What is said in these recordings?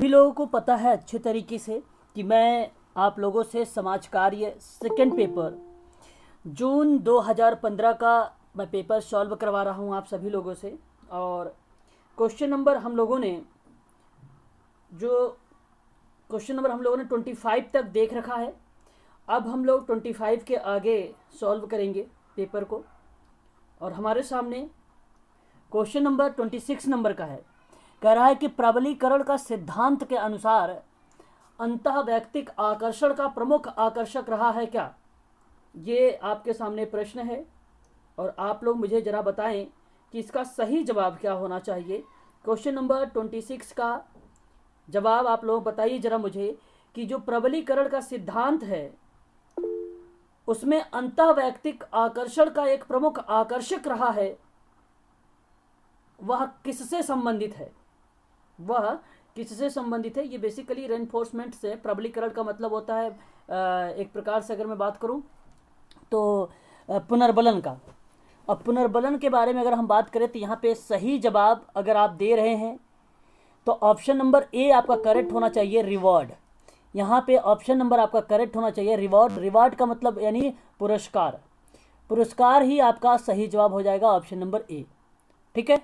सभी लोगों को पता है अच्छे तरीके से कि मैं आप लोगों से समाज कार्य सेकेंड पेपर जून 2015 का मैं पेपर सॉल्व करवा रहा हूं आप सभी लोगों से। और क्वेश्चन नंबर हम लोगों ने 25 तक देख रखा है। अब हम लोग 25 के आगे सॉल्व करेंगे पेपर को। और हमारे सामने क्वेश्चन नंबर 26 नंबर का है। कह रहा है कि प्रबलीकरण का सिद्धांत के अनुसार अंतः वैयक्तिक आकर्षण का प्रमुख आकर्षक रहा है क्या। ये आपके सामने प्रश्न है और आप लोग मुझे ज़रा बताएं कि इसका सही जवाब क्या होना चाहिए। क्वेश्चन नंबर 26 का जवाब आप लोग बताइए ज़रा मुझे कि जो प्रबलीकरण का सिद्धांत है उसमें अंतः वैयक्तिक आकर्षण का एक प्रमुख आकर्षक रहा है, वह किससे संबंधित है। वह किससे संबंधित है। ये बेसिकली रेनफोर्समेंट से, प्रबलीकरण का मतलब होता है एक प्रकार से अगर मैं बात करूं तो पुनर्बलन का। अब पुनर्बलन के बारे में अगर हम बात करें तो यहाँ पे सही जवाब अगर आप दे रहे हैं तो ऑप्शन नंबर ए आपका करेक्ट होना चाहिए, रिवॉर्ड। यहाँ पे ऑप्शन नंबर आपका करेक्ट होना चाहिए, रिवॉर्ड। रिवॉर्ड का मतलब यानी पुरस्कार। पुरस्कार ही आपका सही जवाब हो जाएगा, ऑप्शन नंबर ए। ठीक है,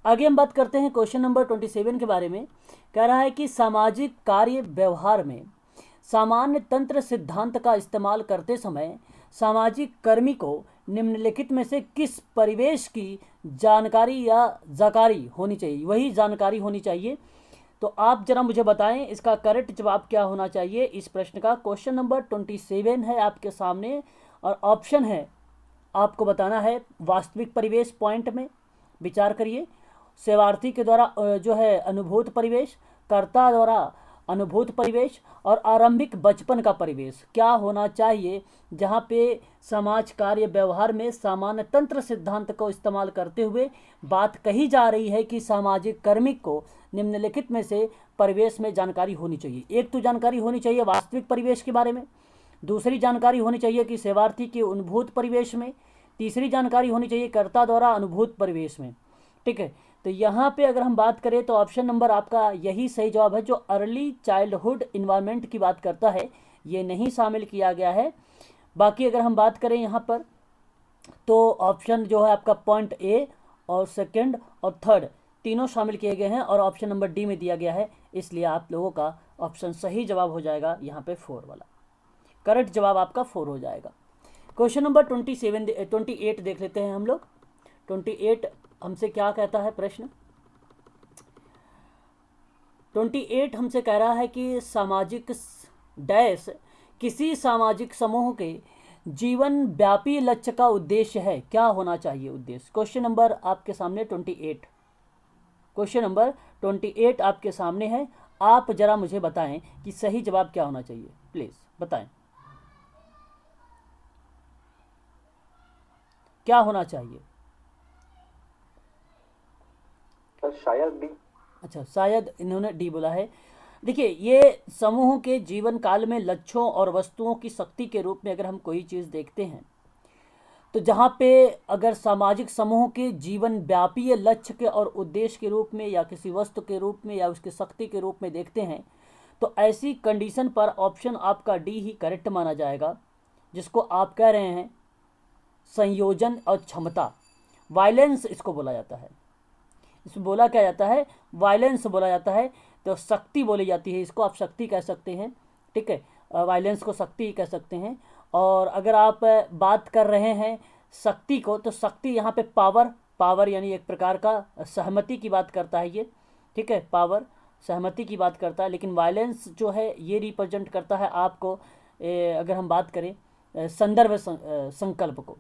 आगे हम बात करते हैं क्वेश्चन नंबर 27 के बारे में। कह रहा है कि सामाजिक कार्य व्यवहार में सामान्य तंत्र सिद्धांत का इस्तेमाल करते समय सामाजिक कर्मी को निम्नलिखित में से किस परिवेश की जानकारी या जाकारी होनी चाहिए, वही जानकारी होनी चाहिए। तो आप जरा मुझे बताएं इसका करेक्ट जवाब क्या होना चाहिए इस प्रश्न का। क्वेश्चन नंबर 27 है आपके सामने और ऑप्शन है आपको बताना है वास्तविक परिवेश, पॉइंट में विचार करिए। सेवार्थी के द्वारा जो है अनुभूत परिवेश, कर्ता द्वारा अनुभूत परिवेश और आरंभिक बचपन का परिवेश क्या होना चाहिए। जहाँ पे समाज कार्य व्यवहार में सामान्य तंत्र सिद्धांत को इस्तेमाल करते हुए बात कही जा रही है कि सामाजिक कर्मी को निम्नलिखित में से परिवेश में जानकारी होनी चाहिए। एक तो जानकारी होनी चाहिए वास्तविक परिवेश के बारे में, दूसरी जानकारी होनी चाहिए कि सेवार्थी के अनुभूत परिवेश में, तीसरी जानकारी होनी चाहिए कर्ता द्वारा अनुभूत परिवेश में। ठीक है, तो यहाँ पे अगर हम बात करें तो ऑप्शन नंबर आपका यही सही जवाब है, जो अर्ली चाइल्डहुड इन्वायरमेंट की बात करता है, ये नहीं शामिल किया गया है। बाकी अगर हम बात करें यहाँ पर तो ऑप्शन जो है आपका पॉइंट ए और सेकंड और थर्ड तीनों शामिल किए गए हैं और ऑप्शन नंबर डी में दिया गया है, इसलिए आप लोगों का ऑप्शन सही जवाब हो जाएगा यहाँ पे 4 वाला। करेक्ट जवाब आपका 4 हो जाएगा। क्वेश्चन नंबर 28 देख लेते हैं हम लोग। 28 हमसे क्या कहता है प्रश्न। 28 हमसे कह रहा है कि सामाजिक डैश किसी सामाजिक समूह के जीवन व्यापी लक्ष्य का उद्देश्य है, क्या होना चाहिए उद्देश्य। क्वेश्चन नंबर आपके सामने 28, क्वेश्चन नंबर 28 आपके सामने है। आप जरा मुझे बताएं कि सही जवाब क्या होना चाहिए, प्लीज बताएं क्या होना चाहिए। शायद डी। अच्छा, शायद इन्होंने डी बोला है। देखिए, ये समूह के जीवन काल में लक्ष्यों और वस्तुओं की शक्ति के रूप में अगर हम कोई चीज़ देखते हैं तो जहाँ पे अगर सामाजिक समूह के जीवन व्यापी लक्ष्य के और उद्देश्य के रूप में या किसी वस्तु के रूप में या उसकी शक्ति के रूप में देखते हैं तो ऐसी कंडीशन पर ऑप्शन आपका डी ही करेक्ट माना जाएगा, जिसको आप कह रहे हैं संयोजन और क्षमता, वायलेंस इसको बोला जाता है। इसमें बोला क्या जाता है, वायलेंस बोला जाता है, तो शक्ति बोली जाती है, इसको आप शक्ति कह सकते हैं। ठीक है, वायलेंस को शक्ति कह सकते हैं। और अगर आप बात कर रहे हैं शक्ति को तो शक्ति यहाँ पे पावर यानी एक प्रकार का सहमति की बात करता है ये। ठीक है, पावर सहमति की बात करता है, लेकिन वायलेंस जो है ये रिप्रेजेंट करता है आपको अगर हम बात करें संदर्भ संकल्प को।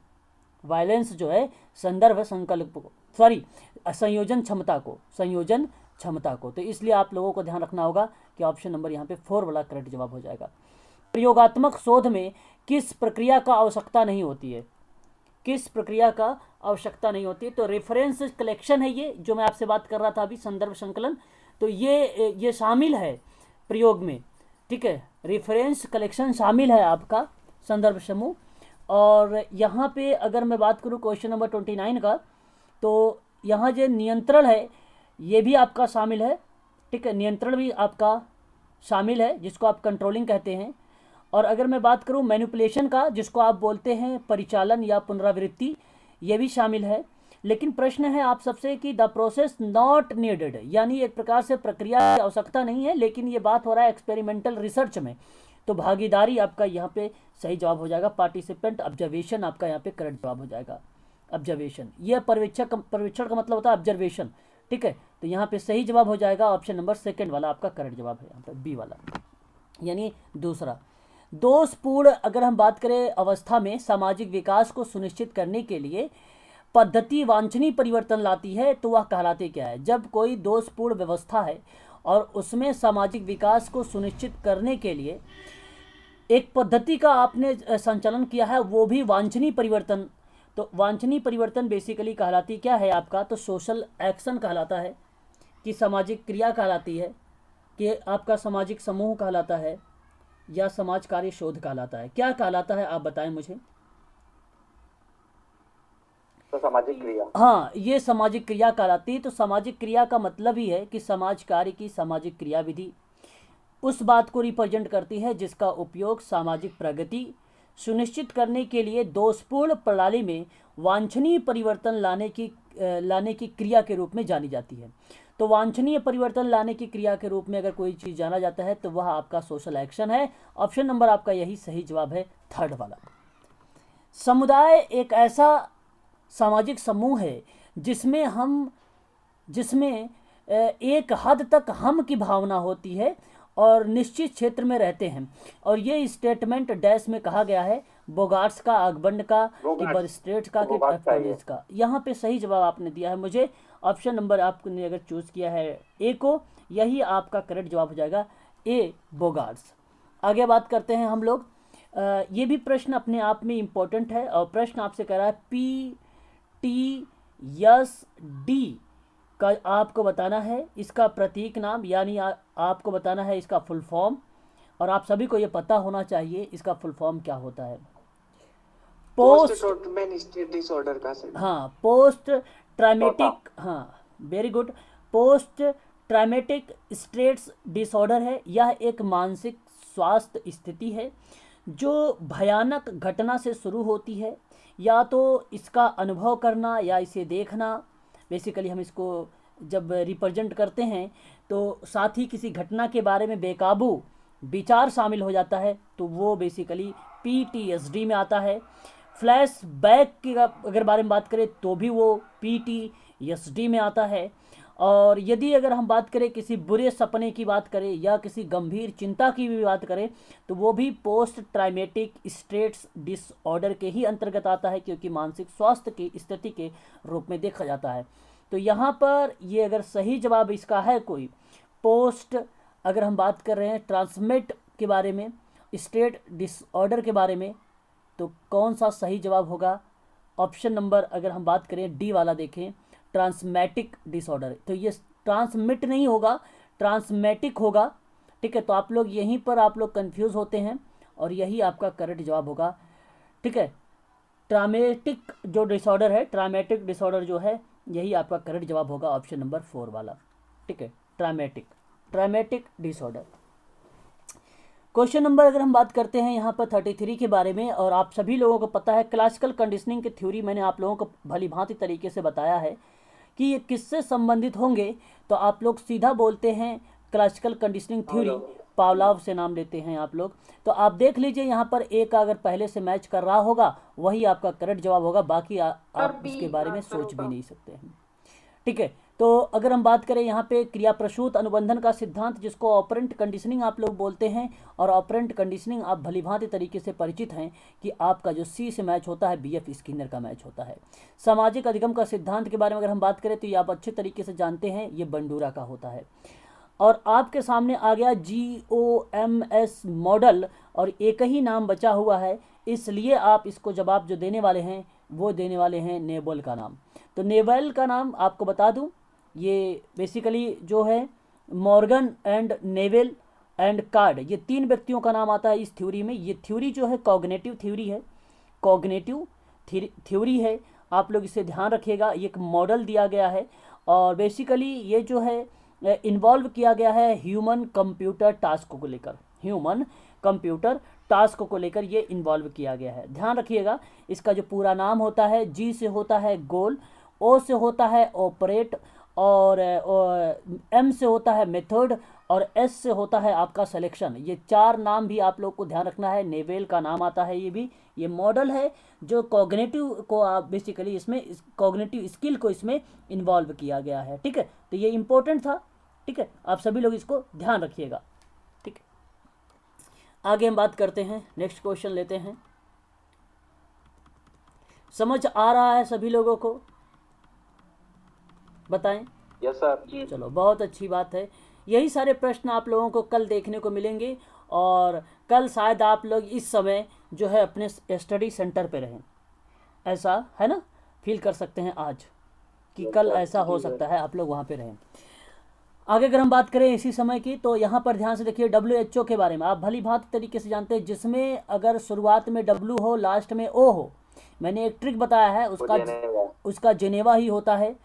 वायलेंस जो है संदर्भ संकल्प को, सॉरी संयोजन क्षमता को। तो इसलिए आप लोगों को ध्यान रखना होगा कि ऑप्शन नंबर यहाँ पे 4 वाला करेक्ट जवाब हो जाएगा। प्रयोगात्मक शोध में किस प्रक्रिया का आवश्यकता नहीं होती है, किस प्रक्रिया का आवश्यकता नहीं होती है। तो रेफरेंस कलेक्शन है ये जो मैं आपसे बात कर रहा था अभी, संदर्भ संकलन, तो ये शामिल है प्रयोग में। ठीक है, रेफरेंस कलेक्शन शामिल है आपका संदर्भ समूह। और यहाँ पे अगर मैं बात करूँ क्वेश्चन नंबर 29 का, तो यहाँ जो नियंत्रण है ये भी आपका शामिल है। ठीक है, नियंत्रण भी आपका शामिल है, जिसको आप कंट्रोलिंग कहते हैं। और अगर मैं बात करूं मैनिपुलेशन का, जिसको आप बोलते हैं परिचालन या पुनरावृत्ति, ये भी शामिल है। लेकिन प्रश्न है आप सबसे कि द प्रोसेस नॉट नीडेड, यानी एक प्रकार से प्रक्रिया की आवश्यकता नहीं है, लेकिन ये बात हो रहा है एक्सपेरिमेंटल रिसर्च में, तो भागीदारी आपका यहाँ पे सही जवाब हो जाएगा। पार्टिसिपेंट ऑब्जर्वेशन आपका यहाँ पे करेक्ट जवाब हो जाएगा। ऑब्जर्वेशन, ये पर्यवेक्षण का मतलब होता है ऑब्जर्वेशन, ठीक है। तो यहाँ पे सही जवाब हो जाएगा ऑप्शन नंबर सेकंड वाला आपका करेक्ट जवाब है, यहाँ पे बी वाला, यानी दूसरा। दोषपूर्ण अगर हम बात करें अवस्था में सामाजिक विकास को सुनिश्चित करने के लिए पद्धति वांछनीय परिवर्तन लाती है, तो वह कहलाते क्या है? जब कोई दोषपूर्ण व्यवस्था है और उसमें सामाजिक विकास को सुनिश्चित करने के लिए एक पद्धति का आपने संचालन किया है, वो भी वांछनीय परिवर्तन, तो वांछनीय परिवर्तन बेसिकली कहलाती क्या है आपका? तो सोशल एक्शन कहलाता है, कि सामाजिक क्रिया कहलाती है, कि आपका सामाजिक समूह कहलाता है, या समाज कार्य शोध कहलाता है? क्या कहलाता है आप बताएं मुझे। तो सामाजिक क्रिया। हाँ, ये सामाजिक क्रिया कहलाती है। तो सामाजिक क्रिया का मतलब ही है कि समाज कार्य की सामाजिक क्रियाविधि उस बात को रिप्रेजेंट करती है जिसका उपयोग सामाजिक प्रगति सुनिश्चित करने के लिए दोषपूर्ण प्रणाली में वांछनीय परिवर्तन लाने की क्रिया के रूप में जानी जाती है। तो वांछनीय परिवर्तन लाने की क्रिया के रूप में अगर कोई चीज़ जाना जाता है तो वह आपका सोशल एक्शन है। ऑप्शन नंबर आपका यही सही जवाब है, थर्ड वाला। समुदाय एक ऐसा सामाजिक समूह है जिसमें एक हद तक हम की भावना होती है और निश्चित क्षेत्र में रहते हैं। और ये स्टेटमेंट डैश में कहा गया है, बोगार्ट्स का, आगबंड का, कि बर्स्ट्रेट का, कि एफकॉनिस का। यहाँ पे सही जवाब आपने दिया है मुझे, ऑप्शन नंबर आपने अगर चूज़ किया है ए को, यही आपका करेक्ट जवाब हो जाएगा, ए बोगार्ट्स। आगे बात करते हैं हम लोग। ये भी प्रश्न अपने आप में इम्पोर्टेंट है, और प्रश्न आपसे कह रहा है PTSD का आपको बताना है इसका प्रतीक नाम, यानी आपको बताना है इसका फुल फॉर्म, और आप सभी को ये पता होना चाहिए इसका फुल फॉर्म क्या होता है। पोस्ट डिसऑर्डर का सर। हाँ, पोस्ट ट्रॉमेटिक, हाँ very good, post traumatic stress disorder है। यह एक मानसिक स्वास्थ्य स्थिति है जो भयानक घटना से शुरू होती है, या तो इसका अनुभव करना या इसे देखना। बेसिकली हम इसको जब रिप्रेजेंट करते हैं तो साथ ही किसी घटना के बारे में बेकाबू विचार शामिल हो जाता है, तो वो बेसिकली PTSD में आता है। फ्लैश बैक की अगर बारे में बात करें तो भी वो PTSD में आता है। और यदि अगर हम बात करें किसी बुरे सपने की बात करें या किसी गंभीर चिंता की भी बात करें तो वो भी पोस्ट ट्रॉमेटिक स्ट्रेस डिसऑर्डर के ही अंतर्गत आता है, क्योंकि मानसिक स्वास्थ्य की स्थिति के रूप में देखा जाता है। तो यहाँ पर ये अगर सही जवाब इसका है कोई पोस्ट, अगर हम बात कर रहे हैं ट्रांसमिट के बारे में, स्टेट डिसऑर्डर के बारे में, तो कौन सा सही जवाब होगा? ऑप्शन नंबर अगर हम बात करें डी वाला देखें, ट्रांसमेटिक डिसऑर्डर। तो ये ट्रांसमिट नहीं होगा, ट्रांसमेटिक होगा, ठीक है। तो आप लोग यहीं पर आप लोग कंफ्यूज होते हैं, और यही आपका करेक्ट जवाब होगा, ठीक है। ट्रामेटिक जो डिसऑर्डर है, ट्रामेटिक डिसऑर्डर जो है, यही आपका करेक्ट जवाब होगा, ऑप्शन नंबर 4 वाला, ठीक है। Traumatic disorder. क्वेश्चन नंबर अगर हम बात करते हैं यहाँ पर 33 के बारे में, और आप सभी लोगों को पता है क्लासिकल कंडीशनिंग की थ्योरी मैंने आप लोगों को भली भांति तरीके से बताया है कि ये किससे संबंधित होंगे। तो आप लोग सीधा बोलते हैं क्लासिकल कंडीशनिंग थ्योरी, पावलोव से नाम लेते हैं आप लोग। तो आप देख लीजिए यहाँ पर एक अगर पहले से मैच कर रहा होगा वही आपका करेक्ट जवाब होगा, बाकी आप इसके बारे में सोच भी नहीं सकते हैं, ठीक है। तो अगर हम बात करें यहाँ पे क्रिया प्रसूत अनुबंधन का सिद्धांत, जिसको ऑपरेंट कंडीशनिंग आप लोग बोलते हैं, और ऑपरेंट कंडीशनिंग आप भलीभांति तरीके से परिचित हैं कि आपका जो सी से मैच होता है BF स्किनर का मैच होता है। सामाजिक अधिगम का सिद्धांत के बारे में अगर हम बात करें तो ये आप अच्छे तरीके से जानते हैं, ये बंडूरा का होता है। और आपके सामने आ गया GOMS मॉडल, और एक ही नाम बचा हुआ है, इसलिए आप इसको जवाब जो देने वाले हैं वो देने वाले हैं नेबल का नाम। तो नेबल का नाम आपको बता दूं, ये बेसिकली जो है Morgan and navel and card, ये 3 व्यक्तियों का नाम आता है इस थ्योरी में। ये थ्योरी जो है कॉग्निटिव थ्योरी है, कॉग्निटिव थ्योरी है, आप लोग इसे ध्यान रखिएगा। ये एक मॉडल दिया गया है, और बेसिकली ये जो है इन्वॉल्व किया गया है ह्यूमन कंप्यूटर टास्क को लेकर, ह्यूमन कंप्यूटर टास्क को लेकर ये इन्वॉल्व किया गया है। ध्यान रखिएगा, इसका जो पूरा नाम होता है, जी से होता है गोल, ओ से होता है ऑपरेट, और एम से होता है मेथड, और एस से होता है आपका सिलेक्शन। ये चार नाम भी आप लोग को ध्यान रखना है। नेवेल का नाम आता है, ये भी ये मॉडल है जो कॉग्निटिव को आप बेसिकली इसमें कॉग्निटिव स्किल को इसमें इन्वॉल्व किया गया है। ठीक है, तो ये इंपॉर्टेंट था। ठीक है, आप सभी लोग इसको ध्यान रखिएगा। ठीक है, आगे हम बात करते हैं, नेक्स्ट क्वेश्चन लेते हैं। समझ आ रहा है सभी लोगों को? बताएं। Yes sir. चलो, बहुत अच्छी बात है। यही सारे प्रश्न आप लोगों को कल देखने को मिलेंगे, और कल शायद आप लोग इस समय जो है अपने स्टडी सेंटर पे रहें, ऐसा है ना, फील कर सकते हैं आज कि कल ऐसा हो सकता है आप लोग वहाँ पे रहें। आगे अगर हम बात करें इसी समय की, तो यहाँ पर ध्यान से देखिए, WHO के बारे में आप भली भांति तरीके से जानते हैं, जिसमें अगर शुरुआत में W हो, लास्ट में O हो। मैंने एक ट्रिक बताया है, उसका जेनेवा ही होता है,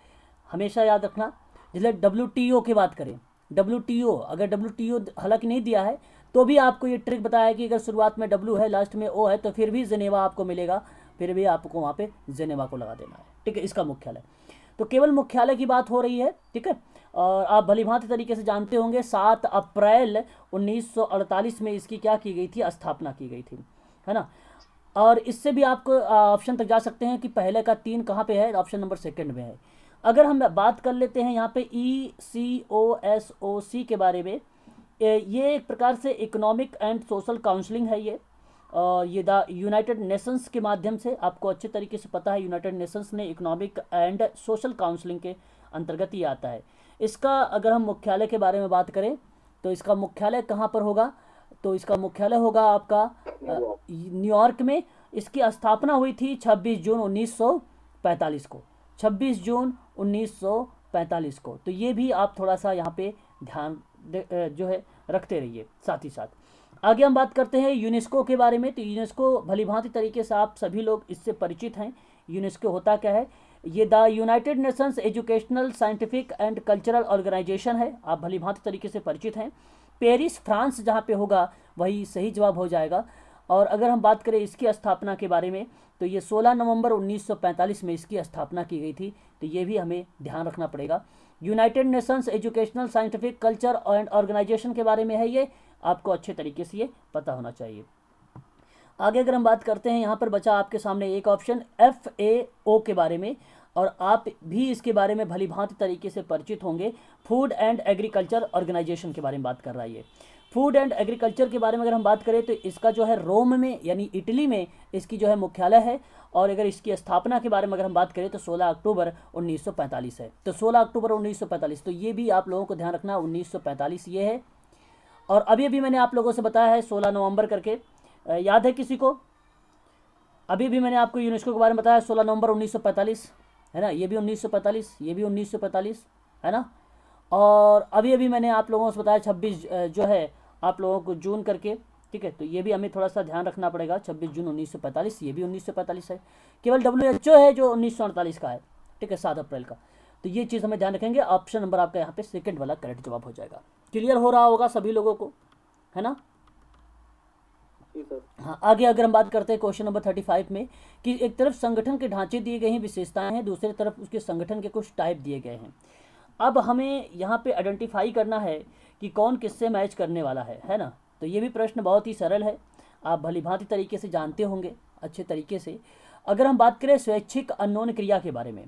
हमेशा याद रखना। जैसे WTO की बात करें, WTO, अगर WTO हालांकि नहीं दिया है तो भी आपको ये ट्रिक बताया है कि अगर शुरुआत में W है, लास्ट में O है, तो फिर भी जेनेवा आपको मिलेगा, फिर भी आपको वहाँ पे जेनेवा को लगा देना है। ठीक है, इसका मुख्यालय, तो केवल मुख्यालय की बात हो रही है। ठीक है, और आप भलीभांति तरीके से जानते होंगे 7 अप्रैल 1948 में इसकी क्या की गई थी, स्थापना की गई थी, है ना। और इससे भी आपको ऑप्शन तक जा सकते हैं कि पहले का 3 कहाँ पे है, ऑप्शन नंबर 2 में है। अगर हम बात कर लेते हैं यहाँ पे ECOSOC के बारे में, ये एक प्रकार से इकोनॉमिक एंड सोशल काउंसलिंग है ये, और ये द यूनाइटेड नेशंस के माध्यम से, आपको अच्छे तरीके से पता है यूनाइटेड नेशंस ने इकोनॉमिक एंड सोशल काउंसलिंग के अंतर्गत ही आता है। इसका अगर हम मुख्यालय के बारे में बात करें तो इसका मुख्यालय कहाँ पर होगा, तो इसका मुख्यालय होगा आपका न्यूयॉर्क में। इसकी स्थापना हुई थी 26 जून 1945 को, 26 जून 1945 को। तो ये भी आप थोड़ा सा यहाँ पे ध्यान जो है रखते रहिए। साथ ही साथ आगे हम बात करते हैं यूनेस्को के बारे में। तो यूनेस्को भलीभांति तरीके से आप सभी लोग इससे परिचित हैं। यूनेस्को होता क्या है, ये the United Nations Educational Scientific and Cultural Organisation है, आप भलीभांति तरीके से परिचित हैं। पेरिस फ्रांस जहाँ पे होगा वही सही जवाब हो जाएगा। और अगर हम बात करें इसकी स्थापना के बारे में, तो ये 16 नवंबर 1945 में इसकी स्थापना की गई थी। तो ये भी हमें ध्यान रखना पड़ेगा। United Nations Educational Scientific Culture and Organisation के बारे में है ये, आपको अच्छे तरीके से ये पता होना चाहिए। आगे अगर हम बात करते हैं, यहाँ पर बचा आपके सामने एक ऑप्शन FAO के बारे में, और आप भी इसके बारे में भलीभांति तरीके से परिचित होंगे। फूड एंड एग्रीकल्चर ऑर्गेनाइजेशन के बारे में बात कर रहा है ये। फूड एंड एग्रीकल्चर के बारे में अगर हम बात करें तो इसका जो है रोम में यानी इटली में इसकी जो है मुख्यालय है। और अगर इसकी स्थापना के बारे में अगर हम बात करें तो 16 अक्टूबर 1945 है। तो 16 अक्टूबर 1945, तो ये भी आप लोगों को ध्यान रखना, 1945 ये है। और अभी अभी मैंने आप लोगों से बताया है 16 नवंबर करके, याद है किसी को? अभी भी मैंने आपको यूनेस्को के बारे में बताया 16 नवंबर 1945, है ना। ये भी 1945, ये भी 1945, है ना। और अभी अभी मैंने आप लोगों से बताया 26 जो है आप लोगों को जून करके। ठीक है, तो ये भी हमें थोड़ा सा ध्यान रखना पड़ेगा। 26 जून 1945, ये भी 1945 है। केवल WHO है जो 1948 का है। ठीक है, 7 अप्रैल का। तो ये चीज़ हमें ध्यान रखेंगे। ऑप्शन नंबर आपका यहाँ पे 2 वाला करेक्ट जवाब हो जाएगा। क्लियर हो रहा होगा सभी लोगों को, है ना। हाँ, आगे अगर हम बात करते हैं क्वेश्चन नंबर 35 में, कि एक तरफ संगठन के ढांचे दिए गए हैं, विशेषताएं हैं, दूसरी तरफ उसके संगठन के कुछ टाइप दिए गए हैं। अब हमें यहाँ पे आइडेंटिफाई करना है कि कौन किससे मैच करने वाला है ना। तो ये भी प्रश्न बहुत ही सरल है, आप भलीभांति तरीके से जानते होंगे अच्छे तरीके से। अगर हम बात करें स्वैच्छिक अननोन क्रिया के बारे में,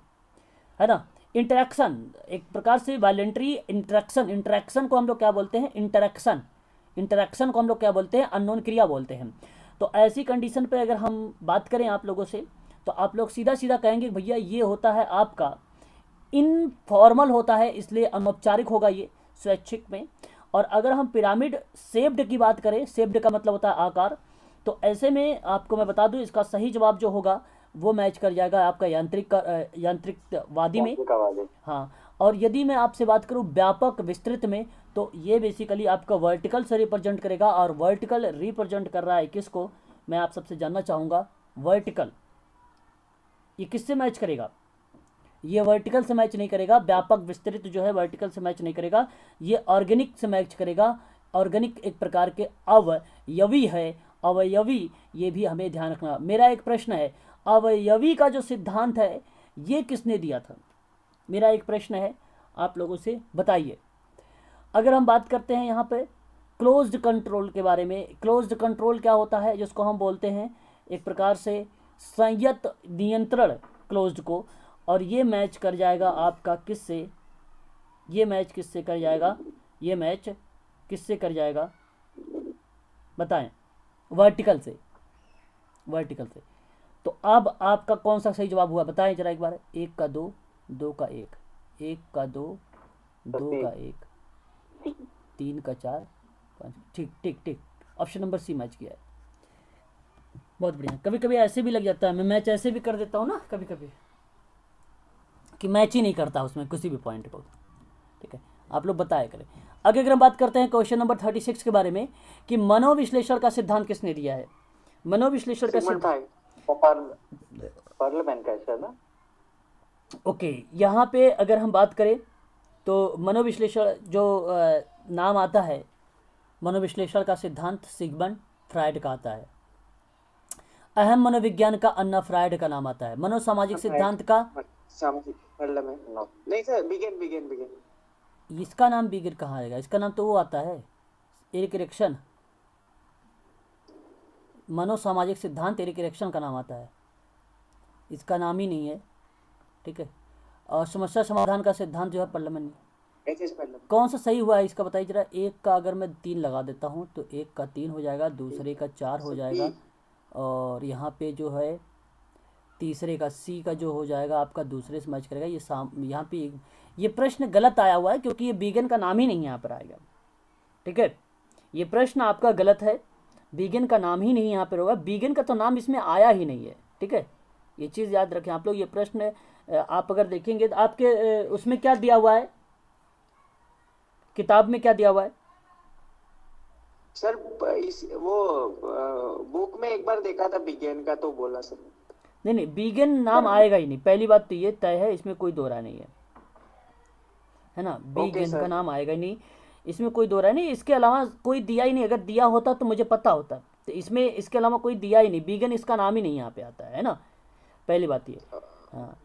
है ना, इंटरेक्शन, एक प्रकार से वॉलेंट्री इंटरेक्शन को हम लोग क्या बोलते हैं, इंटरेक्शन को हम लोग क्या बोलते हैं, अननोन क्रिया बोलते हैं। तो ऐसी कंडीशन पे अगर हम बात करें आप लोगों से, तो आप लोग सीधा सीधा कहेंगे भैया ये होता है आपका इनफॉर्मल होता है, इसलिए अनौपचारिक होगा ये स्वैच्छिक में। और अगर हम पिरामिड शेप्ड की बात करें, शेप्ड का मतलब होता है आकार, तो ऐसे में आपको मैं बता दूं इसका सही जवाब जो होगा वो मैच कर जाएगा आपका यांत्रिकवादी में। हाँ, और यदि मैं आपसे बात करूं व्यापक विस्तृत में, तो ये बेसिकली आपका वर्टिकल से रिप्रेजेंट करेगा। और वर्टिकल रिप्रेजेंट कर रहा है किसको, मैं आप सबसे जानना चाहूँगा, वर्टिकल ये किससे मैच करेगा? ये वर्टिकल से मैच नहीं करेगा, व्यापक विस्तृत जो है वर्टिकल से मैच नहीं करेगा, ये ऑर्गेनिक से मैच करेगा। ऑर्गेनिक एक प्रकार के अवयवी है, अवयवी, ये भी हमें ध्यान रखना। मेरा एक प्रश्न है, अवयवी का जो सिद्धांत है ये किसने दिया था? मेरा एक प्रश्न है, आप लोगों से बताइए। अगर हम बात करते हैं यहाँ पे क्लोज्ड कंट्रोल के बारे में, क्लोज्ड कंट्रोल क्या होता है, जिसको हम बोलते हैं एक प्रकार से संयत नियंत्रण क्लोज्ड को, और ये मैच कर जाएगा आपका किससे? ये मैच किससे कर जाएगा? ये मैच किससे कर जाएगा बताएं? वर्टिकल से, वर्टिकल से। तो अब आपका कौन सा सही जवाब हुआ बताएं जरा एक बार। 1 का 2, 2 का 1, 1 का 2, 2 का 1, 3 का 4, 5। ठीक ठीक ठीक, ऑप्शन नंबर सी मैच किया है। बहुत बढ़िया। कभी कभी ऐसे भी लग जाता है, मैं मैच ऐसे भी कर देता हूँ ना कभी कभी, कि मैच ही नहीं करता उसमें किसी भी पॉइंट को। ठीक है, आप लोग बताया करें। आगे अगर हम बात करते हैं क्वेश्चन नंबर 36 के बारे में, कि मनोविश्लेषण का सिद्धांत किसने दिया है? मनोविश्लेषण का सिद्धांत पार्लियामेंट का है ना। ओके, यहाँ पे अगर हम बात करें तो मनोविश्लेषण जो नाम आता है, मनोविश्लेषण का सिद्धांत सिगमंड फ्रायड का आता है। अहम मनोविज्ञान का अन्ना फ्रायड का नाम आता है। मनोसामाजिक सिद्धांत का सामाजिक पार्लियामेंट नहीं सर, बिगिन बिगिन बिगिन। इसका नाम बिगिन कहाँ आएगा? इसका नाम तो वो आता है, एरिक इरेक्शन। मनोसामाजिक सिद्धांत एरिक इरेक्शन का नाम आता है, इसका नाम ही नहीं है। ठीक है, और समस्या समाधान का सिद्धांत जो है पार्लियामेंट। कौन सा सही हुआ है इसका बताइए जरा। 1 का अगर मैं 3 लगा देता हूँ तो 1 का 3 हो जाएगा, दूसरे का 4 हो जाएगा, और यहाँ पे जो है तीसरे का सी का जो हो जाएगा आपका दूसरे से मैच करेगा। ये यहाँ पे ये प्रश्न गलत आया हुआ है, क्योंकि ये बिगिन का नाम ही नहीं यहाँ पर आएगा। ठीक है, ये प्रश्न आपका गलत है, बिगिन का नाम ही नहीं यहाँ पर होगा, बिगिन का तो नाम इसमें आया ही नहीं है। ठीक है, ये चीज़ याद रखें आप लोग। ये प्रश्न आप अगर देखेंगे तो आपके उसमें क्या दिया हुआ है, किताब में क्या दिया हुआ है सर? वो बुक में एक बार देखा था बिगिन का, तो बोला सर। नहीं नहीं, बिगिन नाम आएगा ही नहीं, पहली बात तो ये तय है, इसमें कोई दो राय नहीं है ना। बिगिन का नाम आएगा ही नहीं, इसमें कोई दो राय नहीं। इसके अलावा कोई दिया ही नहीं, अगर दिया होता तो मुझे पता होता, तो इसमें इसके अलावा कोई दिया ही नहीं। बिगिन इसका नाम ही नहीं यहाँ पे आता है ना, पहली बात ये। हाँ,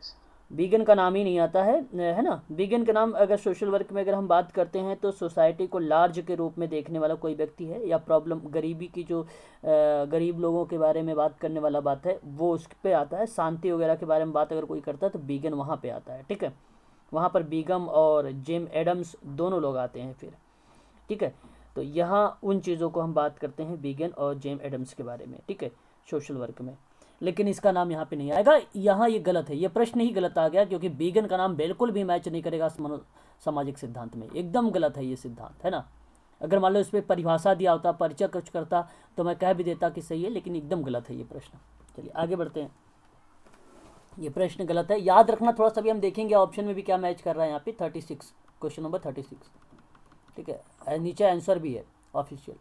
बिगिन का नाम ही नहीं आता है ना। बिगिन का नाम अगर सोशल वर्क में अगर हम बात करते हैं तो सोसाइटी को लार्ज के रूप में देखने वाला कोई व्यक्ति है, या प्रॉब्लम गरीबी की जो गरीब लोगों के बारे में बात करने वाला बात है वो उस पे आता है। शांति वगैरह के बारे में बात अगर कोई करता है तो बिगिन वहाँ पे आता है। ठीक है, वहाँ पर बिगम और जेम एडम्स दोनों लोग आते हैं फिर। ठीक है, तो यहाँ उन चीज़ों को हम बात करते हैं बिगिन और जेम एडम्स के बारे में। ठीक है, सोशल वर्क में, लेकिन इसका नाम यहाँ पे नहीं आएगा। यहाँ ये गलत है, ये प्रश्न ही गलत आ गया, क्योंकि बिगिन का नाम बिल्कुल भी मैच नहीं करेगा सामाजिक सिद्धांत में, एकदम गलत है ये सिद्धांत, है ना। अगर मान लो इस पर परिभाषा दिया होता, परिचय कुछ करता, तो मैं कह भी देता कि सही है, लेकिन एकदम गलत है ये प्रश्न। चलिए आगे बढ़ते हैं, ये प्रश्न गलत है, याद रखना थोड़ा सा भी। हम देखेंगे ऑप्शन में भी क्या मैच कर रहा है यहाँ पे। 36, क्वेश्चन नंबर 36। ठीक है, नीचे आंसर भी है ऑफिशियल।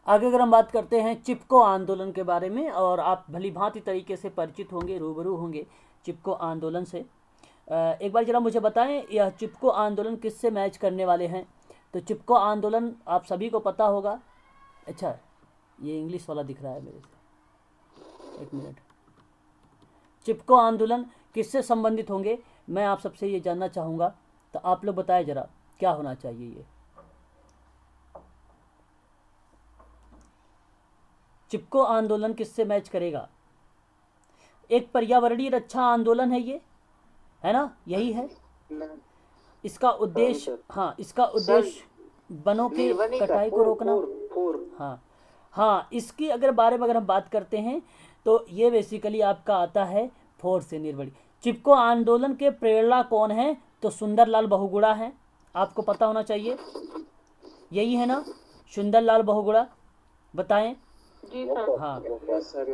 आगे अगर हम बात करते हैं चिपको आंदोलन के बारे में, और आप भली भांति तरीके से परिचित होंगे, रूबरू होंगे चिपको आंदोलन से। एक बार जरा मुझे बताएं, यह चिपको आंदोलन किससे मैच करने वाले हैं? तो चिपको आंदोलन आप सभी को पता होगा। अच्छा, ये इंग्लिश वाला दिख रहा है मेरे से, एक मिनट। चिपको आंदोलन किससे संबंधित होंगे, मैं आप सबसे ये जानना चाहूँगा, तो आप लोग बताएं जरा क्या होना चाहिए ये। चिपको आंदोलन किससे मैच करेगा? एक पर्यावरणीय रक्षा आंदोलन है ये, है ना, यही है इसका उद्देश्य। हाँ, इसका उद्देश्य वनों की कटाई को रोकना। हाँ हाँ, इसकी अगर बारे में अगर हम बात करते हैं तो ये बेसिकली आपका आता है 4 से निर्वड़ी। चिपको आंदोलन के प्रेरणा कौन है? तो सुंदरलाल बहुगुणा है, आपको पता होना चाहिए, यही है ना, सुंदरलाल बहुगुणा। बताएं जी सर। हाँ,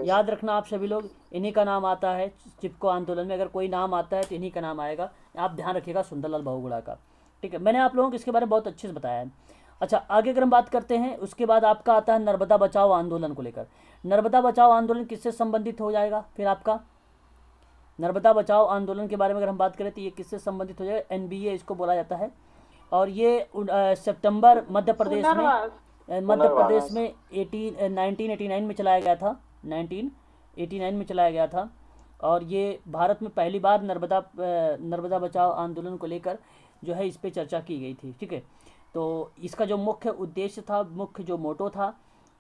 याद रखना आप सभी लोग, इन्हीं का नाम आता है चिपको आंदोलन में। अगर कोई नाम आता है तो इन्हीं का नाम आएगा, आप ध्यान रखिएगा, सुंदरलाल बहुगुणा का। ठीक है, मैंने आप लोगों को इसके बारे में बहुत अच्छे से बताया है। अच्छा, आगे अगर हम बात करते हैं, उसके बाद आपका आता है नर्मदा बचाओ आंदोलन को लेकर। नर्मदा बचाओ आंदोलन किससे संबंधित हो जाएगा फिर आपका? नर्मदा बचाओ आंदोलन के बारे में अगर हम बात करें तो ये किससे संबंधित हो जाएगा, एनबीए इसको बोला जाता है। और ये सितंबर मध्य प्रदेश में 1989 में चलाया गया था, 1989 में चलाया गया था। और ये भारत में पहली बार नर्मदा बचाओ आंदोलन को लेकर जो है इस पे चर्चा की गई थी, ठीक है। तो इसका जो मुख्य उद्देश्य था, मुख्य जो मोटो था,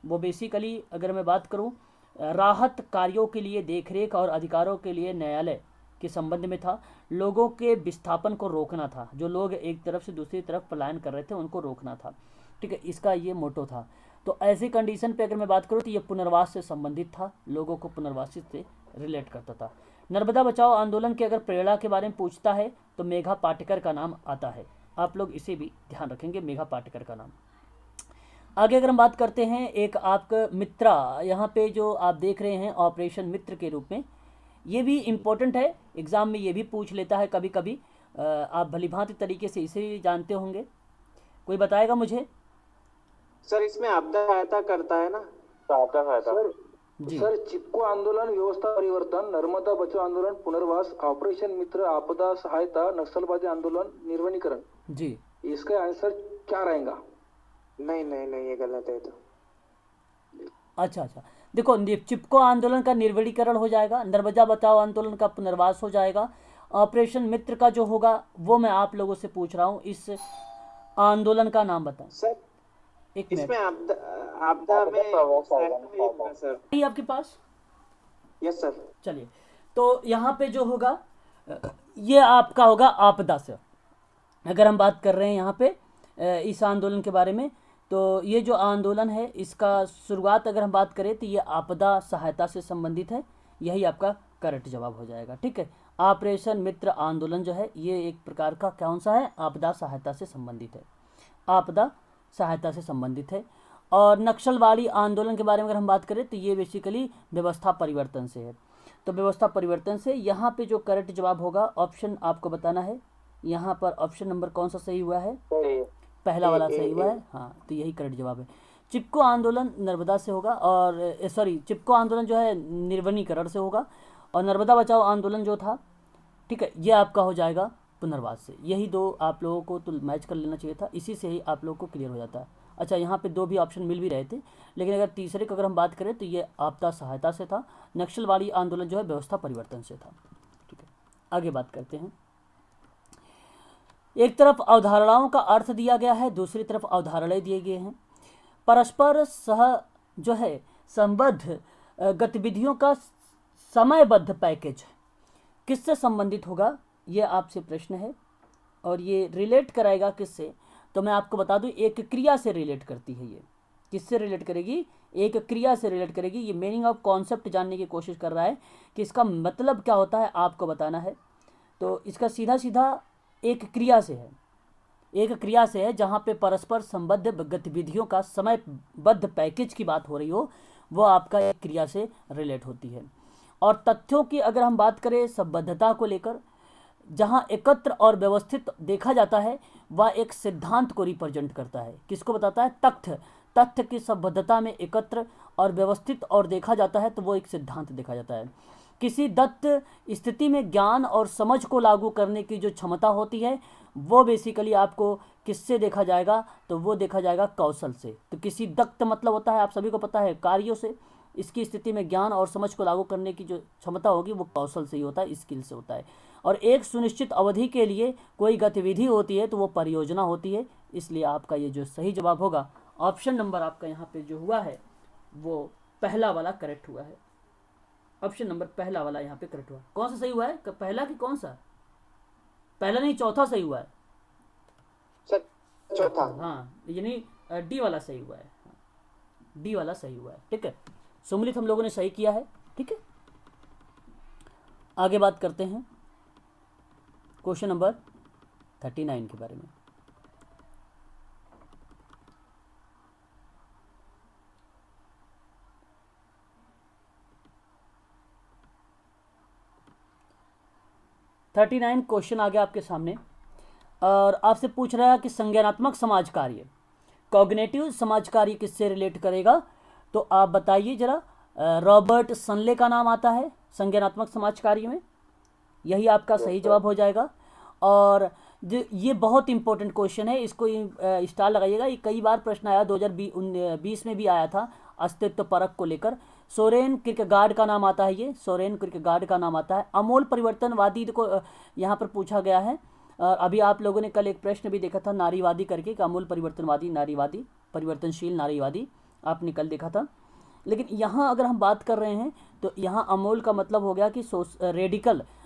वो बेसिकली अगर मैं बात करूं, राहत कार्यों के लिए देखरेख और अधिकारों के लिए न्यायालय के संबंध में था। लोगों के विस्थापन को रोकना था, जो लोग एक तरफ से दूसरी तरफ पलायन कर रहे थे उनको रोकना था, ठीक है, इसका ये मोटो था। तो ऐसी कंडीशन पे अगर मैं बात करूँ तो ये पुनर्वास से संबंधित था, लोगों को पुनर्वासित से रिलेट करता था। नर्मदा बचाओ आंदोलन के अगर प्रेरणा के बारे में पूछता है तो मेघा पाटेकर का नाम आता है, आप लोग इसे भी ध्यान रखेंगे, मेघा पाटेकर का नाम। आगे अगर हम बात करते हैं, एक आपका मित्रा यहाँ पे जो आप देख रहे हैं ऑपरेशन मित्र के रूप में, ये भी इम्पोर्टेंट है, एग्ज़ाम में ये भी पूछ लेता है कभी कभी, आप भलीभांति तरीके से इसे भी जानते होंगे। कोई बताएगा मुझे? सर इसमें आपदा सहायता करता है ना? आपदा सहायता जी सर, चिपको आंदोलन, व्यवस्था परिवर्तन, नर्मदा बचाओ आंदोलन, पुनर्वास, ऑपरेशन मित्र, आपदा सहायता, नक्सलवादी आंदोलन, निर्वनीकरण, जी, इसका आंसर क्या रहेगा? नहीं नहीं नहीं, ये गलत है। तो अच्छा, देखो, चिपको आंदोलन का निर्वनीकरण हो जाएगा, नर्मदा बचाओ आंदोलन का पुनर्वास हो जाएगा, ऑपरेशन मित्र का जो होगा वो मैं आप लोगों से पूछ रहा हूँ, इस आंदोलन का नाम बताएं। सर एक इसमें मिनट, आपदा में सर, ये आपके पास? Yes sir. चलिए, तो यहाँ पे जो होगा ये आपका होगा आपदा से, अगर हम बात कर रहे हैं यहाँ पे इस आंदोलन के बारे में, तो ये जो आंदोलन है इसका शुरुआत अगर हम बात करें तो ये आपदा सहायता से संबंधित है, यही आपका करेक्ट जवाब हो जाएगा, ठीक है। ऑपरेशन मित्र आंदोलन जो है ये एक प्रकार का कौन सा है, आपदा सहायता से संबंधित है, आपदा सहायता से संबंधित है। और नक्सलवादी आंदोलन के बारे में अगर हम बात करें तो ये बेसिकली व्यवस्था परिवर्तन से है, तो व्यवस्था परिवर्तन से यहाँ पे जो करेक्ट जवाब होगा, ऑप्शन आपको बताना है, यहाँ पर ऑप्शन नंबर कौन सा सही हुआ है, पहला वाला सही हुआ है, हाँ, तो यही करेक्ट जवाब है। चिपको आंदोलन नर्मदा से होगा, और सॉरी, चिपको आंदोलन जो है निर्वनीकरण से होगा, और नर्मदा बचाओ आंदोलन जो था, ठीक है, ये आपका हो जाएगा पुनर्वास से। यही दो आप लोगों को तो मैच कर लेना चाहिए था, इसी से ही आप लोगों को क्लियर हो जाता है। अच्छा, यहाँ पे दो भी ऑप्शन मिल भी रहे थे, लेकिन अगर तीसरे की अगर हम बात करें तो ये आपदा सहायता से था, नक्सलवादी आंदोलन जो है व्यवस्था परिवर्तन से था, ठीक है। आगे बात करते हैं, एक तरफ अवधारणाओं का अर्थ दिया गया है, दूसरी तरफ अवधारणाएं दिए गए हैं। परस्पर सह जो है संबद्ध गतिविधियों का समयबद्ध पैकेज किससे संबंधित होगा, ये आपसे प्रश्न है, और ये रिलेट कराएगा किससे, तो मैं आपको बता दूं, एक क्रिया से रिलेट करती है। ये किससे रिलेट करेगी, एक क्रिया से रिलेट करेगी। ये मीनिंग ऑफ कॉन्सेप्ट जानने की कोशिश कर रहा है कि इसका मतलब क्या होता है, आपको बताना है। तो इसका सीधा सीधा एक क्रिया से है, एक क्रिया से है जहाँ पे परस्पर संबद्ध गतिविधियों का समयबद्ध पैकेज की बात हो रही हो, वो आपका एक क्रिया से रिलेट होती है। और तथ्यों की अगर हम बात करें संबद्धता को लेकर, जहाँ एकत्र और व्यवस्थित देखा जाता है, वह एक सिद्धांत को रिप्रेजेंट करता है। किसको बताता है, तथ्य की संबद्धता में एकत्र और व्यवस्थित और देखा जाता है, तो वो एक सिद्धांत देखा जाता है। किसी दत्त स्थिति में ज्ञान और समझ को लागू करने की जो क्षमता होती है, वो बेसिकली आपको किससे देखा जाएगा, तो वो देखा जाएगा कौशल से। तो किसी दत्त मतलब होता है, आप सभी को पता है, कार्यों से, इसकी स्थिति में ज्ञान और समझ को लागू करने की जो क्षमता होगी वो कौशल से ही होता है, स्किल से होता है। और एक सुनिश्चित अवधि के लिए कोई गतिविधि होती है तो वो परियोजना होती है। इसलिए आपका ये जो सही जवाब होगा, ऑप्शन नंबर आपका यहाँ पे जो हुआ है वो पहला वाला करेक्ट हुआ है। ऑप्शन नंबर पहला वाला यहाँ पे करेक्ट हुआ। कौन सा सही हुआ है, पहला कि कौन सा? पहला नहीं, चौथा सही हुआ है सर, चौथा। हाँ, यानी डी वाला सही हुआ है, डी वाला सही हुआ है, ठीक है। सुमिलित हम लोगों ने सही किया है, ठीक है। आगे बात करते हैं क्वेश्चन नंबर 39 के बारे में। क्वेश्चन आ गया आपके सामने, और आपसे पूछ रहा है कि संज्ञानात्मक समाज कार्य, कॉग्निटिव समाज कार्य किससे रिलेट करेगा, तो आप बताइए जरा। रॉबर्ट सनले का नाम आता है संज्ञानात्मक समाज कार्य में, यही आपका सही जवाब हो जाएगा। और ये बहुत इंपॉर्टेंट क्वेश्चन है, इसको स्टार लगाइएगा। ये कई बार प्रश्न आया, 2020 में भी आया था अस्तित्व परख को लेकर। सोरेन किरकेगार्ड का नाम आता है, ये सोरेन किरकेगार्ड का नाम आता है। अमूल परिवर्तनवादी को यहाँ पर पूछा गया है। अभी आप लोगों ने कल एक प्रश्न भी देखा था नारीवादी करके, कि अमूल परिवर्तनवादी, नारीवादी, परिवर्तनशील नारीवादी, आपने कल देखा था। लेकिन यहाँ अगर हम बात कर रहे हैं तो यहाँ अमूल का मतलब हो गया कि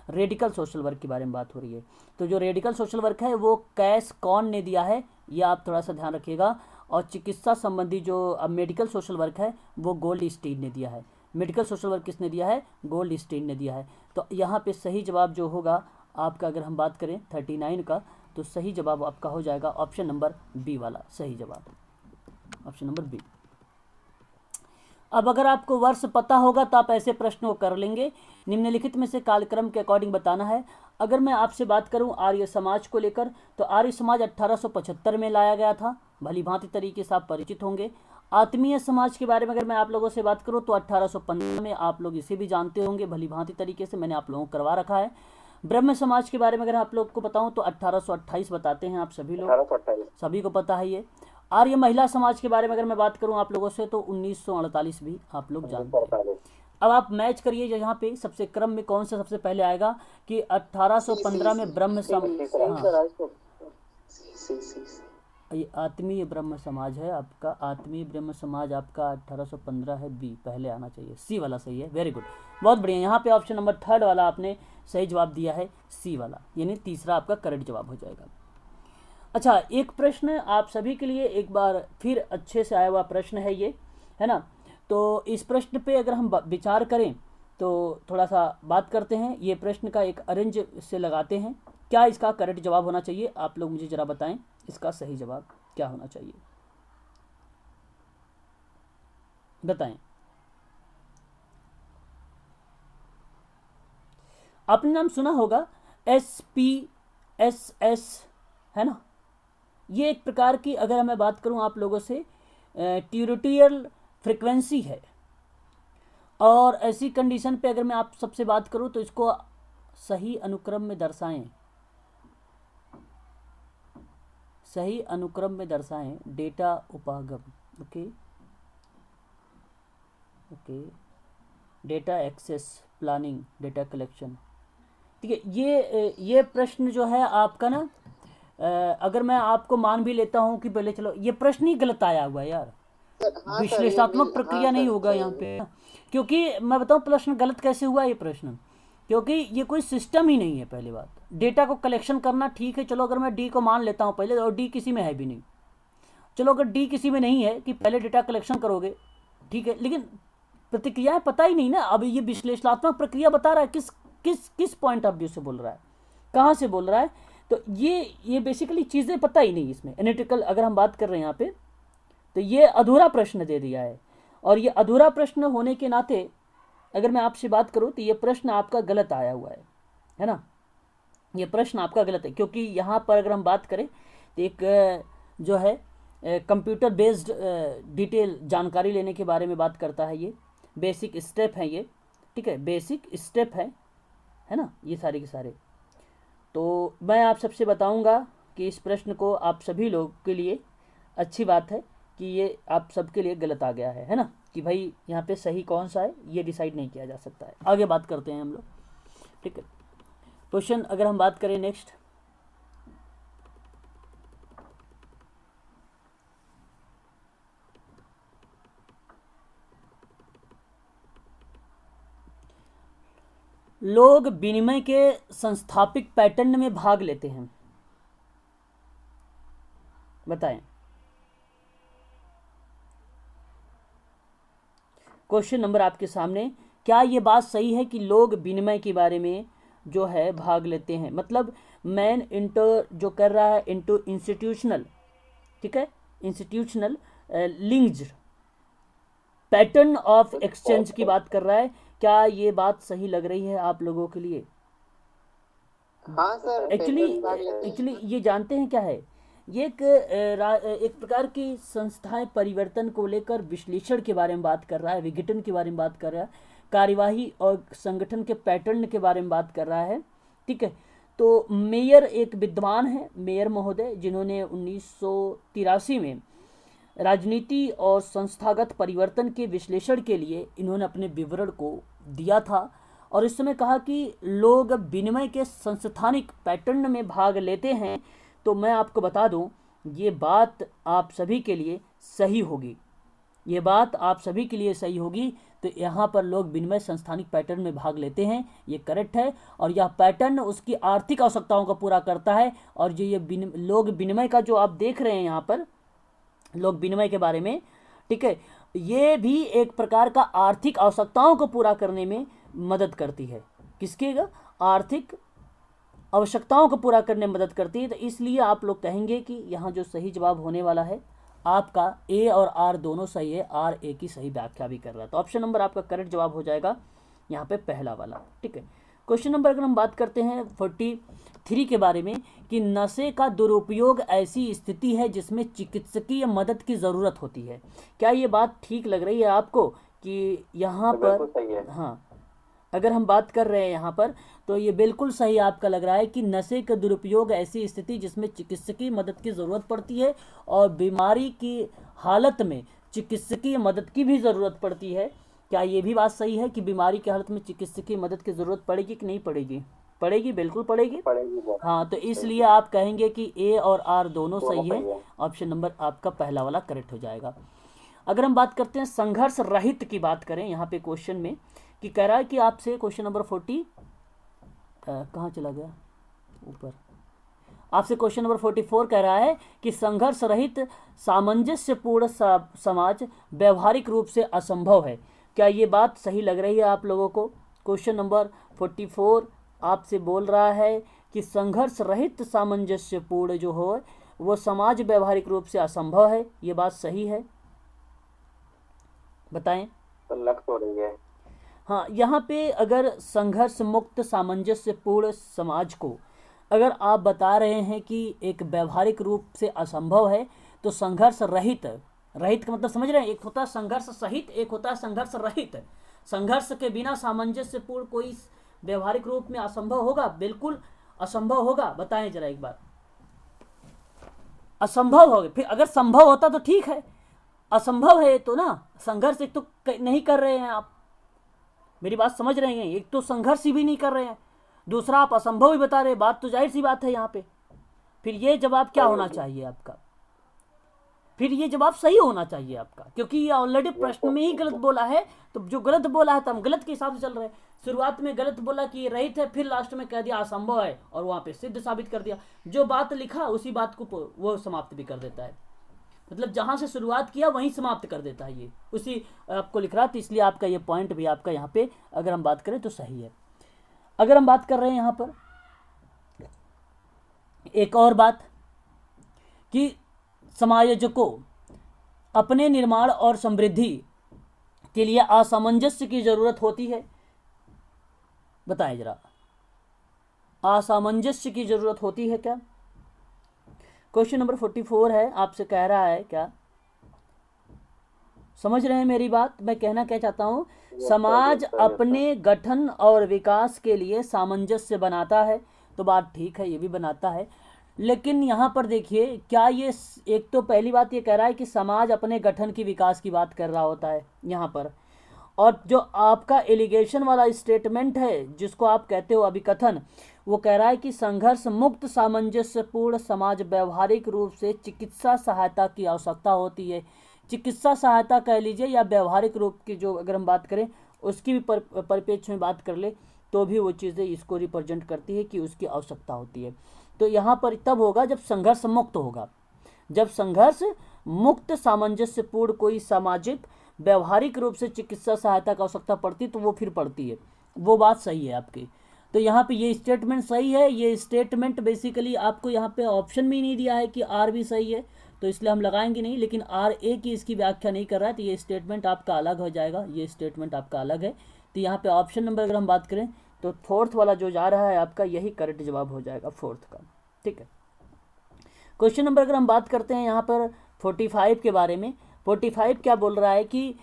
रेडिकल सोशल वर्क के बारे में बात हो रही है। तो जो रेडिकल सोशल वर्क है वो कैश कौन ने दिया है, ये आप थोड़ा सा ध्यान रखिएगा। और चिकित्सा संबंधी जो अब मेडिकल सोशल वर्क है वो गोल्डस्टीन ने दिया है। मेडिकल सोशल वर्क किसने दिया है? गोल्डस्टीन ने दिया है। तो यहाँ पे सही जवाब जो होगा आपका, अगर हम बात करें 39 का, तो सही जवाब आपका हो जाएगा ऑप्शन नंबर बी वाला सही जवाब, ऑप्शन नंबर बी। अब अगर आपको वर्ष पता होगा तो आप ऐसे प्रश्नों को कर लेंगे। निम्नलिखित में से कालक्रम के अकॉर्डिंग बताना है। अगर मैं आपसे बात करूं आर्य समाज को लेकर, तो आर्य समाज 1875 में लाया गया था, भली भांति तरीके से आप परिचित होंगे। आत्मीय समाज के बारे में अगर मैं आप लोगों से बात करूं तो 1815 में, आप लोग इसे भी जानते होंगे भली भांति तरीके से, मैंने आप लोगों को करवा रखा है। ब्रह्म समाज के बारे में अगर आप लोग को बताऊं तो 1828 बताते हैं आप सभी लोग, 1828 सभी को पता है ये। आर्य महिला समाज के बारे में अगर मैं बात करूं आप लोगों से तो 1948 भी आप लोग जानते हैं। अब आप मैच करिए यहाँ पे सबसे क्रम में कौन सा सबसे पहले आएगा, कि 1815 में ब्रह्म समाज, हाँ ये आत्मीय ब्रह्म समाज है आपका, आत्मीय ब्रह्म समाज आपका 1815 है, बी पहले आना चाहिए, सी वाला सही है, वेरी गुड, बहुत बढ़िया। यहाँ पे ऑप्शन नंबर 3 वाला आपने सही जवाब दिया है, सी वाला, यानी तीसरा आपका करेक्ट जवाब हो जाएगा। अच्छा, एक प्रश्न आप सभी के लिए एक बार फिर अच्छे से आया हुआ प्रश्न है ये, है ना। तो इस प्रश्न पे अगर हम विचार करें तो थोड़ा सा बात करते हैं, ये प्रश्न का एक अरेंज से लगाते हैं। क्या इसका करेक्ट जवाब होना चाहिए, आप लोग मुझे ज़रा बताएं, इसका सही जवाब क्या होना चाहिए, बताएं। आपने नाम सुना होगा SPSS, है ना। ये एक प्रकार की, अगर मैं बात करूं आप लोगों से, ट्यूटोरियल फ्रीक्वेंसी है। और ऐसी कंडीशन पे अगर मैं आप सबसे बात करूं तो इसको सही अनुक्रम में दर्शाएं, सही अनुक्रम में दर्शाएं, डेटा उपागम, okay okay, data access, planning, data collection, ठीक है। ये प्रश्न जो है आपका ना, अगर मैं आपको मान भी लेता हूं कि पहले चलो ये प्रश्न ही गलत आया हुआ है यार, विश्लेषणात्मक प्रक्रिया नहीं होगा यहाँ पे, क्योंकि मैं बताऊं प्रश्न गलत कैसे हुआ ये प्रश्न, क्योंकि ये कोई सिस्टम ही नहीं है। पहली बात, डेटा को कलेक्शन करना ठीक है, चलो अगर मैं डी को मान लेता हूँ पहले, और डी किसी में है भी नहीं, चलो अगर डी किसी में नहीं है कि पहले डेटा कलेक्शन करोगे, ठीक है, लेकिन प्रतिक्रियाएं पता ही नहीं ना। अब ये विश्लेषणात्मक प्रक्रिया बता रहा है किस किस किस पॉइंट ऑफ व्यू से बोल रहा है, कहाँ से बोल रहा है, तो ये बेसिकली चीज़ें पता ही नहीं इसमें। एनालिटिकल अगर हम बात कर रहे हैं यहाँ पे, तो ये अधूरा प्रश्न दे दिया है, और ये अधूरा प्रश्न होने के नाते अगर मैं आपसे बात करूं तो ये प्रश्न आपका गलत आया हुआ है ना। ये प्रश्न आपका गलत है, क्योंकि यहाँ पर अगर हम बात करें तो एक जो है कंप्यूटर बेस्ड डिटेल जानकारी लेने के बारे में बात करता है, ये बेसिक स्टेप है ये, ठीक है, बेसिक स्टेप है ना, ये सारे के सारे। तो मैं आप सबसे बताऊंगा कि इस प्रश्न को आप सभी लोग के लिए अच्छी बात है कि ये आप सबके लिए गलत आ गया है ना, कि भाई यहाँ पे सही कौन सा है ये डिसाइड नहीं किया जा सकता है। आगे बात करते हैं हम लोग, ठीक है। क्वेश्चन अगर हम बात करें नेक्स्ट, लोग विनिमय के संस्थापित पैटर्न में भाग लेते हैं, बताएं। क्वेश्चन नंबर आपके सामने, क्या ये बात सही है कि लोग विनिमय के बारे में जो है भाग लेते हैं, मतलब मैन इंटर जो कर रहा है इंटू इंस्टीट्यूशनल, ठीक है, institutional linked pattern of exchange की बात कर रहा है, क्या ये बात सही लग रही है आप लोगों के लिए? हाँ सर, एक्चुअली ये जानते हैं क्या है, ये एक प्रकार की संस्थाएं परिवर्तन को लेकर विश्लेषण के बारे में बात कर रहा है, विघटन के बारे में बात कर रहा है, कार्यवाही और संगठन के पैटर्न के बारे में बात कर रहा है, ठीक है। तो मेयर एक विद्वान है, मेयर महोदय, जिन्होंने 1983 में राजनीति और संस्थागत परिवर्तन के विश्लेषण के लिए इन्होंने अपने विवरण को दिया था और इस समय कहा कि लोग विनिमय के संस्थानिक पैटर्न में भाग लेते हैं। तो मैं आपको बता दूं, ये बात आप सभी के लिए सही होगी, ये बात आप सभी के लिए सही होगी। तो यहाँ पर लोग विनिमय संस्थानिक पैटर्न में भाग लेते हैं, ये करेक्ट है। और यह पैटर्न उसकी आर्थिक आवश्यकताओं को पूरा करता है। और जो ये लोग विनिमय का जो आप देख रहे हैं यहाँ पर, लोग विनिमय के बारे में, ठीक है, ये भी एक प्रकार का आर्थिक आवश्यकताओं को पूरा करने में मदद करती है। किसके? आर्थिक आवश्यकताओं को पूरा करने में मदद करती है। तो इसलिए आप लोग कहेंगे कि यहाँ जो सही जवाब होने वाला है आपका ए और आर दोनों सही है, आर ए की सही व्याख्या भी कर रहा है। तो ऑप्शन नंबर आपका करेक्ट जवाब हो जाएगा यहाँ पे पहला वाला, ठीक है। क्वेश्चन नंबर अगर हम बात करते हैं 43 के बारे में कि नशे का दुरुपयोग ऐसी स्थिति है जिसमें चिकित्सकीय मदद की ज़रूरत होती है। क्या ये बात ठीक लग रही है आपको कि यहाँ पर? हाँ, अगर हम बात कर रहे हैं यहाँ पर तो ये बिल्कुल सही आपका लग रहा है कि नशे का दुरुपयोग ऐसी स्थिति जिसमें चिकित्सकीय मदद की ज़रूरत पड़ती है और बीमारी की हालत में चिकित्सकीय मदद की भी ज़रूरत पड़ती है। क्या ये भी बात सही है कि बीमारी की हालत में चिकित्सकीय मदद की ज़रूरत पड़ेगी कि नहीं पड़ेगी? पड़ेगी, बिल्कुल पड़ेगी। हाँ, तो इसलिए आप कहेंगे कि ए और आर दोनों सही है। ऑप्शन नंबर आपका पहला वाला करेक्ट हो जाएगा। अगर हम बात करते हैं संघर्ष रहित की बात करें यहाँ पे क्वेश्चन में कि कह रहा है कि आपसे क्वेश्चन नंबर 40 कहाँ चला गया ऊपर, आपसे क्वेश्चन नंबर 44 कह रहा है कि संघर्ष रहित सामंजस्यपूर्ण समाज व्यवहारिक रूप से असंभव है। क्या ये बात सही लग रही है आप लोगों को? क्वेश्चन नंबर 44 आपसे बोल रहा है कि संघर्ष रहित सामंजस्यपूर्ण जो हो वो समाज व्यवहारिक रूप से असंभव है। ये बात सही है? बताएं। तो लग तो रही है। हाँ, यहाँ पे अगर संघर्ष मुक्त सामंजस्यपूर्ण समाज को अगर आप बता रहे हैं कि एक व्यवहारिक रूप से असंभव है, तो संघर्ष रहित, रहित का मतलब समझ रहे हैं, एक होता है संघर्ष सहित, एक होता है संघर्ष रहित। संघर्ष के बिना सामंजस्यपूर्ण कोई व्यवहारिक रूप में असंभव होगा? बिल्कुल असंभव होगा। बताएं जरा एक बार। असंभव होगा। फिर अगर संभव होता तो ठीक है, असंभव है तो ना, संघर्ष एक तो नहीं कर रहे हैं आप, मेरी बात समझ रहे हैं? एक तो संघर्ष ही भी नहीं कर रहे हैं, दूसरा आप असंभव ही बता रहे हैं। बात तो जाहिर सी बात है यहाँ पे। फिर ये जवाब क्या होना चाहिए आपका? फिर ये जवाब सही होना चाहिए आपका, क्योंकि ये ऑलरेडी प्रश्न में ही गलत बोला है। तो जो गलत बोला है तो हम गलत के हिसाब से चल रहे हैं। शुरुआत में गलत बोला कि ये रहित है, फिर लास्ट में कह दिया असंभव है और वहाँ पे सिद्ध साबित कर दिया। जो बात लिखा उसी बात को वो समाप्त भी कर देता है, मतलब जहां से शुरुआत किया वहीं समाप्त कर देता है। ये उसी आपको लिख रहा था, इसलिए आपका ये पॉइंट भी आपका यहाँ पे अगर हम बात करें तो सही है। अगर हम बात कर रहे हैं यहाँ पर एक और बात कि समायोजकों अपने निर्माण और समृद्धि के लिए असामंजस्य की जरूरत होती है। बताएं जरा, असामंजस्य की जरूरत होती है क्या? क्वेश्चन नंबर 44 है, आपसे कह रहा है क्या समझ रहे हैं मेरी बात? मैं कहना क्या चाहता हूं, समाज अपने गठन और विकास के लिए सामंजस्य बनाता है, तो बात ठीक है, ये भी बनाता है। लेकिन यहाँ पर देखिए, क्या ये एक तो पहली बात ये कह रहा है कि समाज अपने गठन की विकास की बात कर रहा होता है यहाँ पर, और जो आपका एलिगेशन वाला स्टेटमेंट है जिसको आप कहते हो अभिकथन, वो कह रहा है कि संघर्ष मुक्त सामंजस्यपूर्ण समाज व्यवहारिक रूप से चिकित्सा सहायता की आवश्यकता होती है। चिकित्सा सहायता कह लीजिए या व्यवहारिक रूप की जो अगर हम बात करें उसकी भी परिप्रेक्ष्य में बात कर ले तो भी वो चीज़ें इसको रिप्रेजेंट करती है कि उसकी आवश्यकता होती है। तो यहाँ पर तब होगा जब संघर्ष मुक्त होगा, जब संघर्ष मुक्त सामंजस्यपूर्ण कोई सामाजिक व्यवहारिक रूप से चिकित्सा सहायता की आवश्यकता पड़ती तो वो फिर पड़ती है। वो बात सही है आपकी। तो यहाँ पे ये स्टेटमेंट सही है। ये स्टेटमेंट बेसिकली आपको यहाँ पे ऑप्शन भी नहीं दिया है कि आर भी सही है, तो इसलिए हम लगाएंगे नहीं, लेकिन आर ए की इसकी व्याख्या नहीं कर रहा है, तो ये स्टेटमेंट आपका अलग हो जाएगा, ये स्टेटमेंट आपका अलग है। तो यहाँ पे ऑप्शन नंबर अगर हम बात करें तो फोर्थ वाला जो जा रहा है आपका यही करेक्ट जवाब हो जाएगा, फोर्थ का, ठीक है। क्वेश्चन नंबर अगर हम बात करते हैं यहाँ पर 45 के बारे में, 45 क्या बोल रहा है कि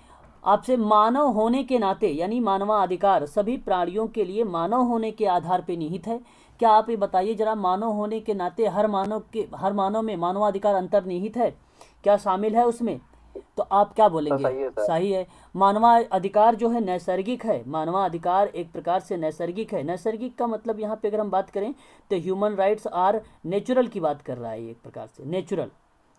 आपसे मानव होने के नाते यानी मानवाधिकार सभी प्राणियों के लिए मानव होने के आधार पर निहित है। क्या आप ये बताइए जरा, मानव होने के नाते हर मानव में मानवाधिकार अंतर्निहित है, क्या शामिल है उसमें? तो आप क्या बोलेंगे? सही है सर। सही है। मानवाधिकार जो है नैसर्गिक है, मानवाधिकार एक प्रकार से नैसर्गिक है। नैसर्गिक का मतलब यहाँ पे अगर हम बात करें तो ह्यूमन राइट्स आर नेचुरल की बात कर रहा है, ये एक प्रकार से नेचुरल।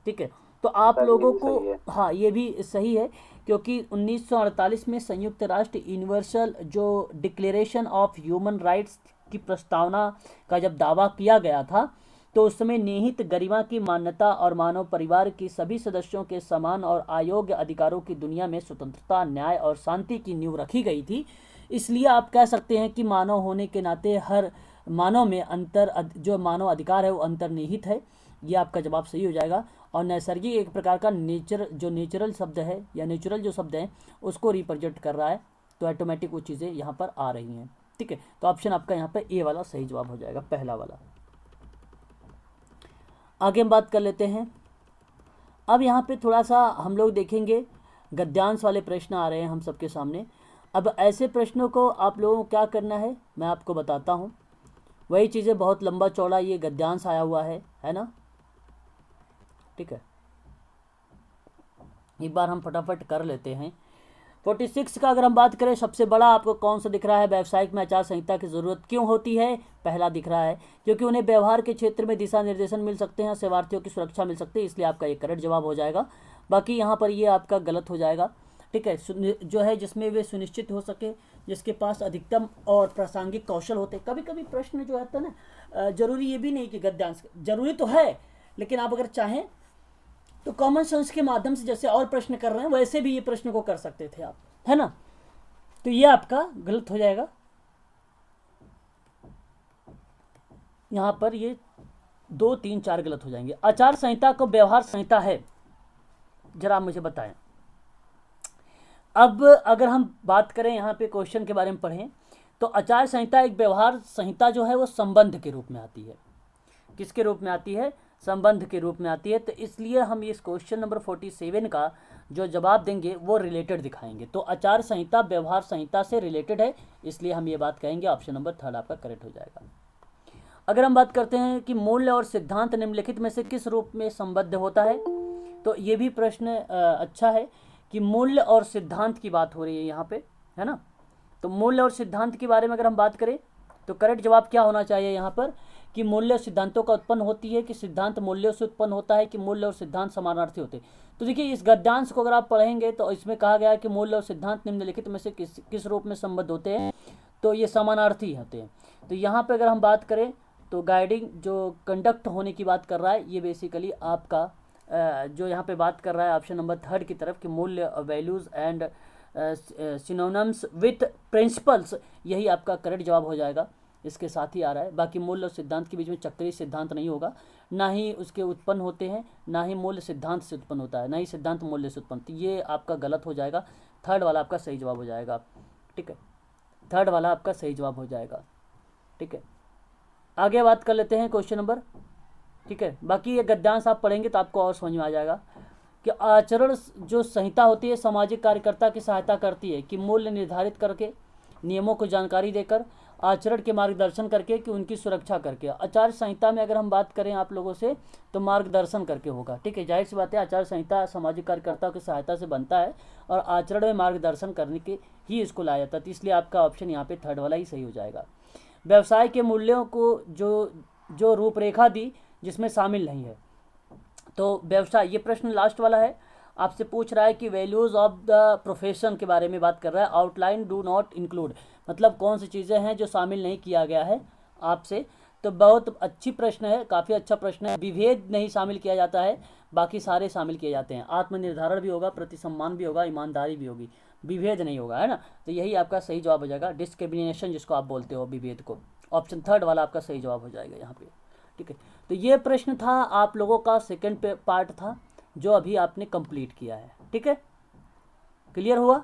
ठीक है, तो आप सर ये लोगों भी को, सही है। हाँ ये भी सही है, क्योंकि 1948 में संयुक्त राष्ट्र यूनिवर्सल जो डिक्लेरेशन ऑफ ह्यूमन राइट्स की प्रस्तावना का जब दावा किया गया था, तो उस समय निहित गरिमा की मान्यता और मानव परिवार की सभी सदस्यों के समान और अयोग्य अधिकारों की दुनिया में स्वतंत्रता, न्याय और शांति की नींव रखी गई थी। इसलिए आप कह सकते हैं कि मानव होने के नाते हर मानव में जो मानव अधिकार है वो अंतर्निहित है। ये आपका जवाब सही हो जाएगा। और नैसर्गिक एक प्रकार का नेचुरल शब्द है या नेचुरल जो शब्द है उसको रिप्रेजेंट कर रहा है, तो ऑटोमेटिक वो चीज़ें यहाँ पर आ रही हैं। ठीक है, तो ऑप्शन आपका यहाँ पे ए वाला सही जवाब हो जाएगा, पहला वाला। आगे हम बात कर लेते हैं। अब यहाँ पे थोड़ा सा हम लोग देखेंगे, गद्यांश वाले प्रश्न आ रहे हैं हम सबके सामने। अब ऐसे प्रश्नों को आप लोगों को क्या करना है मैं आपको बताता हूँ। वही चीज़ें बहुत लंबा चौड़ा ये गद्यांश आया हुआ है ना। ठीक है, एक बार हम फटाफट कर लेते हैं। 46 का अगर हम बात करें, सबसे बड़ा आपको कौन सा दिख रहा है? व्यावसायिक में आचार संहिता की ज़रूरत क्यों होती है? पहला दिख रहा है, क्योंकि उन्हें व्यवहार के क्षेत्र में दिशा निर्देशन मिल सकते हैं, सेवार्थियों की सुरक्षा मिल सकती है, इसलिए आपका एक करेक्ट जवाब हो जाएगा। बाकी यहाँ पर ये आपका गलत हो जाएगा। ठीक है, जो है जिसमें वे सुनिश्चित हो सके, जिसके पास अधिकतम और प्रासंगिक कौशल होते। कभी कभी प्रश्न जो है ना, जरूरी ये भी नहीं कि गद्यांश, जरूरी तो है, लेकिन आप अगर चाहें तो कॉमन सेंस के माध्यम से जैसे और प्रश्न कर रहे हैं वैसे भी ये प्रश्न को कर सकते थे आप, है ना। तो ये आपका गलत हो जाएगा। यहां पर ये 2, 3, 4 गलत हो जाएंगे। आचार संहिता को व्यवहार संहिता है, जरा आप मुझे बताएं। अब अगर हम बात करें यहाँ पे क्वेश्चन के बारे में पढ़ें, तो आचार संहिता एक व्यवहार संहिता जो है वो संबंध के रूप में आती है। किसके रूप में आती है? संबंध के रूप में आती है। तो इसलिए हम इस क्वेश्चन नंबर 47 का जो जवाब देंगे वो रिलेटेड दिखाएंगे। तो आचार संहिता व्यवहार संहिता से रिलेटेड है, इसलिए हम ये बात कहेंगे। ऑप्शन नंबर 3 आपका करेक्ट हो जाएगा। अगर हम बात करते हैं कि मूल्य और सिद्धांत निम्नलिखित में से किस रूप में संबद्ध होता है, तो ये भी प्रश्न अच्छा है कि मूल्य और सिद्धांत की बात हो रही है यहाँ पे, है ना। तो मूल्य और सिद्धांत के बारे में अगर हम बात करें तो करेक्ट जवाब क्या होना चाहिए यहाँ पर, कि मूल्य सिद्धांतों का उत्पन्न होती है, कि सिद्धांत मूल्यों से उत्पन्न होता है, कि मूल्य और सिद्धांत समानार्थी होते हैं। तो देखिए इस गद्यांश को अगर आप पढ़ेंगे तो इसमें कहा गया है कि मूल्य और सिद्धांत निम्नलिखित में से किस रूप में संबद्ध होते हैं, तो ये समानार्थी होते हैं। तो यहाँ पे अगर हम बात करें तो गाइडिंग जो कंडक्ट होने की बात कर रहा है, ये बेसिकली आपका जो यहाँ पे बात कर रहा है ऑप्शन नंबर 3 की तरफ, कि मूल्य values and synonyms with principles, यही आपका करेक्ट जवाब हो जाएगा। इसके साथ ही आ रहा है। बाकी मूल्य और सिद्धांत के बीच में चक्रीय सिद्धांत नहीं होगा, ना ही उसके उत्पन्न होते हैं, ना ही मूल्य सिद्धांत से उत्पन्न होता है, ना ही सिद्धांत मूल्य से उत्पन्न। तो ये आपका गलत हो जाएगा। 3 वाला आपका सही जवाब हो जाएगा। ठीक है, 3 वाला आपका सही जवाब हो जाएगा। ठीक है, आगे बात कर लेते हैं क्वेश्चन नंबर। ठीक है, बाकी ये गद्यांश आप पढ़ेंगे तो आपको और समझ में आ जाएगा कि आचरण जो संहिता होती है सामाजिक कार्यकर्ता की सहायता करती है कि मूल्य निर्धारित करके, नियमों को जानकारी देकर, आचरण के मार्गदर्शन करके, कि उनकी सुरक्षा करके। आचार संहिता में अगर हम बात करें आप लोगों से तो मार्गदर्शन करके होगा। ठीक है, जाहिर सी बात है आचार संहिता सामाजिक कार्यकर्ताओं की सहायता से बनता है और आचरण में मार्गदर्शन करने के ही इसको लाया जाता है। तो इसलिए आपका ऑप्शन यहाँ पे 3 वाला ही सही हो जाएगा। व्यवसाय के मूल्यों को जो रूपरेखा दी जिसमें शामिल नहीं है, तो व्यवसाय, ये प्रश्न लास्ट वाला है, आपसे पूछ रहा है कि वैल्यूज़ ऑफ द प्रोफेशन के बारे में बात कर रहा है। आउटलाइन डू नॉट इंक्लूड, मतलब कौन सी चीज़ें हैं जो शामिल नहीं किया गया है आपसे। तो बहुत अच्छी प्रश्न है, काफ़ी अच्छा प्रश्न है। विभेद नहीं शामिल किया जाता है, बाकी सारे शामिल किए जाते हैं। आत्मनिर्धारण भी होगा, प्रतिसम्मान भी होगा, ईमानदारी भी होगी, विभेद नहीं होगा, है ना। तो यही आपका सही जवाब हो जाएगा। डिस्क्रिमिनेशन जिसको आप बोलते हो, विभेद को। ऑप्शन 3 वाला आपका सही जवाब हो जाएगा यहाँ पे। ठीक है, तो ये प्रश्न था आप लोगों का सेकंड पार्ट था जो अभी आपने कंप्लीट किया है। ठीक है, क्लियर हुआ?